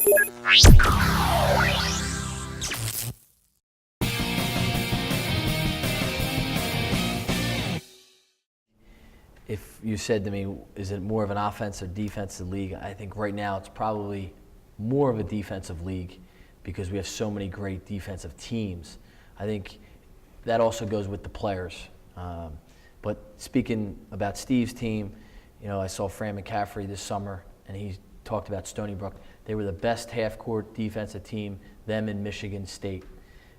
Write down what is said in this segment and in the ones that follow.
If you said to me, is it more of an offensive or defensive league? I think right now it's probably more of a defensive league because we have so many great defensive teams. I think that also goes with the players. But speaking about Steve's team, I saw Fran McCaffrey this summer, and he talked about Stony Brook. They were the best half-court defensive team, them in Michigan State.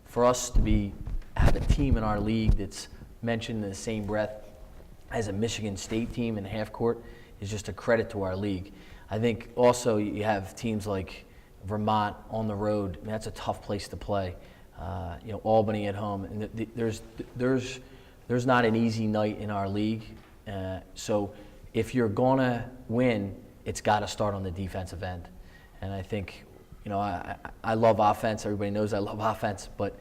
For us to have a team in our league that's mentioned in the same breath as a Michigan State team in half court is just a credit to our league. I think also you have teams like Vermont on the road. I mean, that's a tough place to play. Albany at home, and there's not an easy night in our league. So if you're gonna win, it's got to start on the defensive end. And I think, I love offense. Everybody knows I love offense, but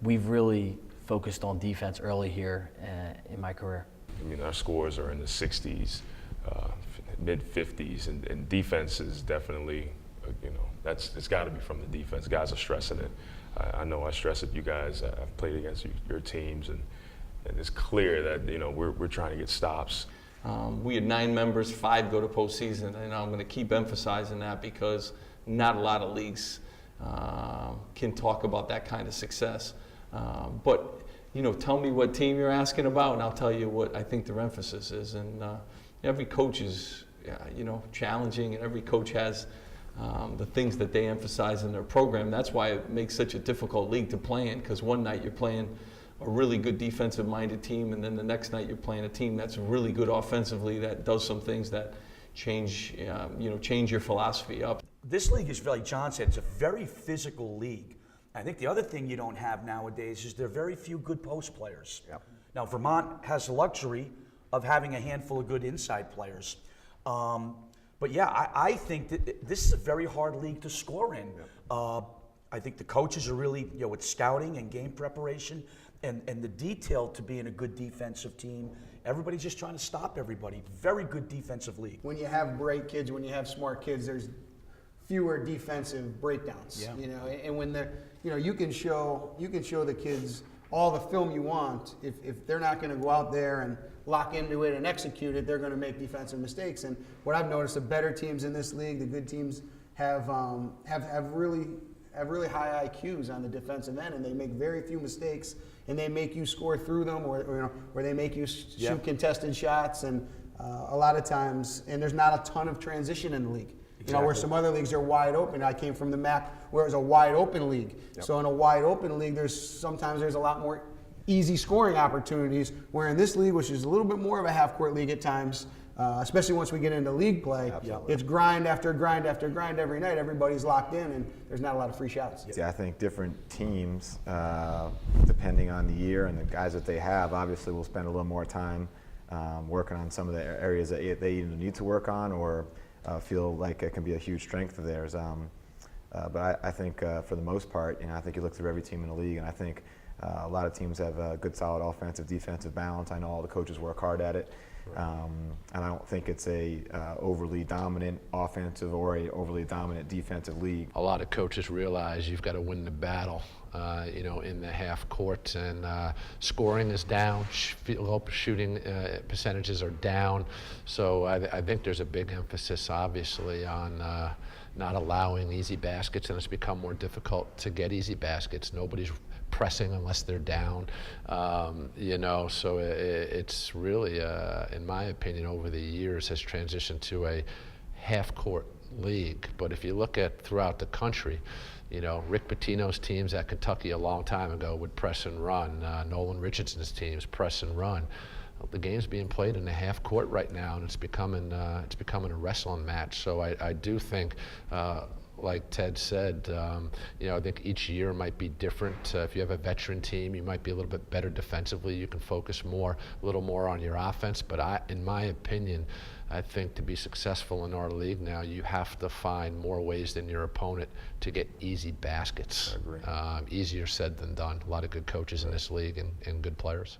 we've really focused on defense early here in my career. Our scores are in the 60s, mid-50s, and defense is definitely, it's got to be from the defense. Guys are stressing it. I know I stress it. You guys, I've played against your teams, and it's clear that we're trying to get stops. We had 9 members, 5 go to postseason, and I'm going to keep emphasizing that because not a lot of leagues can talk about that kind of success. But tell me what team you're asking about, and I'll tell you what I think their emphasis is. And every coach is, challenging, and every coach has the things that they emphasize in their program. That's why it makes such a difficult league to play in, because one night you're playing a really good defensive-minded team, and then the next night you're playing a team that's really good offensively that does some things that change your philosophy up. This league is, like John said, it's a very physical league. I think the other thing you don't have nowadays is there are very few good post players. Yep. Now, Vermont has the luxury of having a handful of good inside players. But yeah, I think that this is a very hard league to score in. Yep. I think the coaches are really, with scouting and game preparation and the detail to being a good defensive team. Everybody's just trying to stop everybody. Very good defensive league. When you have bright kids, when you have smart kids, there's fewer defensive breakdowns. Yeah. And when they're, you can show the kids all the film you want. If they're not going to go out there and lock into it and execute it, they're going to make defensive mistakes. And what I've noticed, the better teams in this league, the good teams have really high IQs on the defensive end, and they make very few mistakes, and they make you score through them, or they make you shoot contested shots, and a lot of times, and there's not a ton of transition in the league. Exactly. Where some other leagues are wide open. I came from the MAC where it was a wide open league. Yep. So in a wide open league, there's a lot more easy scoring opportunities, where in this league, which is a little bit more of a half-court league at times, especially once we get into league play, it's grind after grind after grind every night. Everybody's locked in, and there's not a lot of free shots. Yeah, I think different teams, depending on the year and the guys that they have, obviously will spend a little more time working on some of the areas that they either need to work on or feel like it can be a huge strength of theirs. But I think for the most part, I think you look through every team in the league, and I think a lot of teams have a good, solid offensive, defensive balance. I know all the coaches work hard at it. And I don't think it's a overly dominant offensive or a overly dominant defensive league. A lot of coaches realize you've got to win the battle, in the half court, and scoring is down, shooting percentages are down. So I think there's a big emphasis, obviously, on not allowing easy baskets, and it's become more difficult to get easy baskets. Nobody's pressing unless they're down, so it's really, in my opinion, over the years has transitioned to a half-court league. But if you look at throughout the country, Rick Pitino's teams at Kentucky a long time ago would press and run. Nolan Richardson's teams press and run. The game's being played in the half court right now, and it's becoming a wrestling match. So I do think, like Ted said, I think each year might be different. If you have a veteran team, you might be a little bit better defensively. You can focus a little more on your offense. But in my opinion, I think to be successful in our league now, you have to find more ways than your opponent to get easy baskets. I agree. Easier said than done. A lot of good coaches in this league and good players.